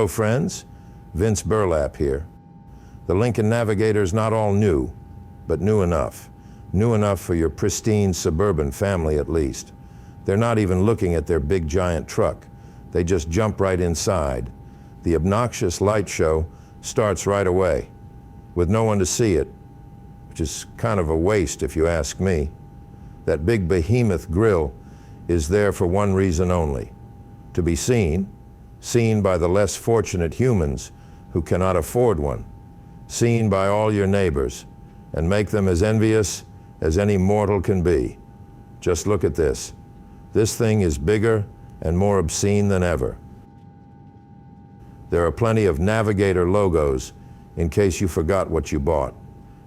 Hello, friends. Vince Burlapp here. The Lincoln Navigator is not all new, but new enough. New enough for your pristine suburban family, at least. They're not even looking at their big giant truck. They just jump right inside. The obnoxious light show starts right away, with no one to see it, which is kind of a waste if you ask me. That big behemoth grill is there for one reason only: to be seen by the less fortunate humans who cannot afford one, seen by all your neighbors, and make them as envious as any mortal can be. Just look at this. This thing is bigger and more obscene than ever. There are plenty of Navigator logos in case you forgot what you bought.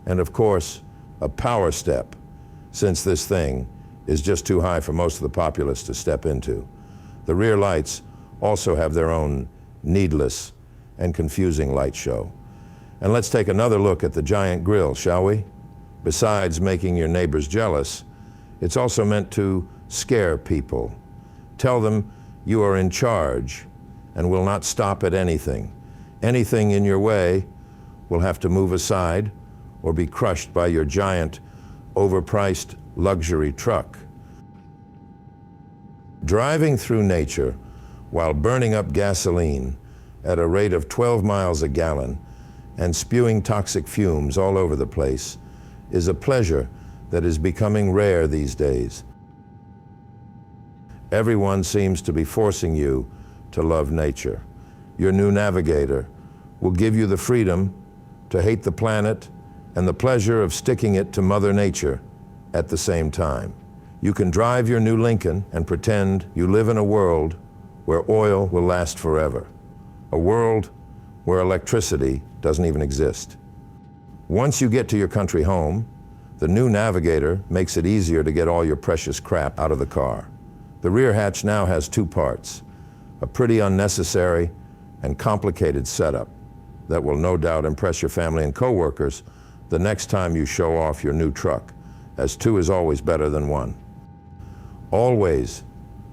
And of course, a power step, since this thing is just too high for most of the populace to step into. The rear lights also have their own needless and confusing light show. And let's take another look at the giant grille, shall we? Besides making your neighbors jealous, it's also meant to scare people. Tell them you are in charge and will not stop at anything. Anything in your way will have to move aside or be crushed by your giant, overpriced luxury truck. Driving through nature while burning up gasoline at a rate of 12 miles a gallon and spewing toxic fumes all over the place is a pleasure that is becoming rare these days. Everyone seems to be forcing you to love nature. Your new Navigator will give you the freedom to hate the planet and the pleasure of sticking it to Mother Nature at the same time. You can drive your new Lincoln and pretend you live in a world where oil will last forever, a world where electricity doesn't even exist. Once you get to your country home, the new Navigator makes it easier to get all your precious crap out of the car. The rear hatch now has two parts, a pretty unnecessary and complicated setup that will no doubt impress your family and coworkers the next time you show off your new truck, as two is always better than one. Always,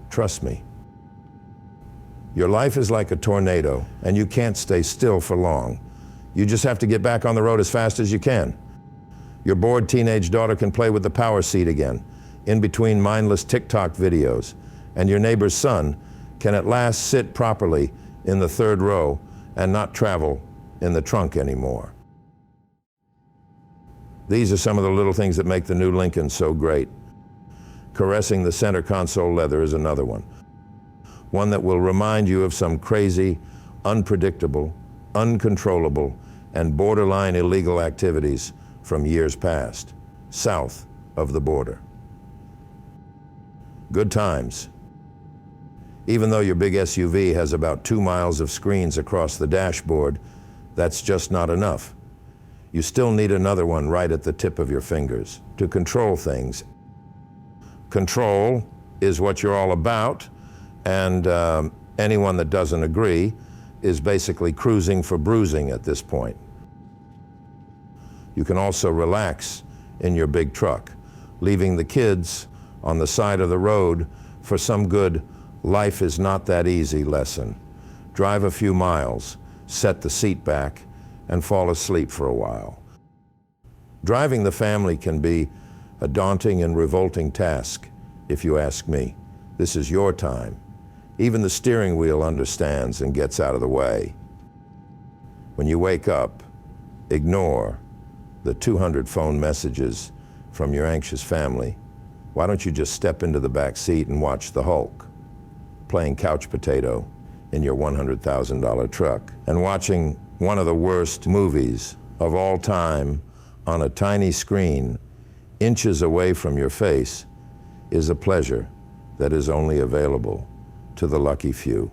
trust me. Your life is like a tornado, and you can't stay still for long. You just have to get back on the road as fast as you can. Your bored teenage daughter can play with the power seat again, in between mindless TikTok videos, and your neighbor's son can at last sit properly in the third row and not travel in the trunk anymore. These are some of the little things that make the new Lincoln so great. Caressing the center console leather is another one. One that will remind you of some crazy, unpredictable, uncontrollable, and borderline illegal activities from years past, south of the border. Good times. Even though your big SUV has about 2 miles of screens across the dashboard, that's just not enough. You still need another one right at the tip of your fingers to control things. Control is what you're all about, and anyone that doesn't agree is basically cruising for bruising at this point. You can also relax in your big truck, leaving the kids on the side of the road for some good life is not that easy lesson. Drive a few miles, set the seat back, and fall asleep for a while. Driving the family can be a daunting and revolting task, if you ask me. This is your time. Even the steering wheel understands and gets out of the way. When you wake up, ignore the 200 phone messages from your anxious family. Why don't you just step into the back seat and watch the Hulk, playing couch potato in your $100,000 truck, and watching one of the worst movies of all time on a tiny screen inches away from your face is a pleasure that is only available to the lucky few.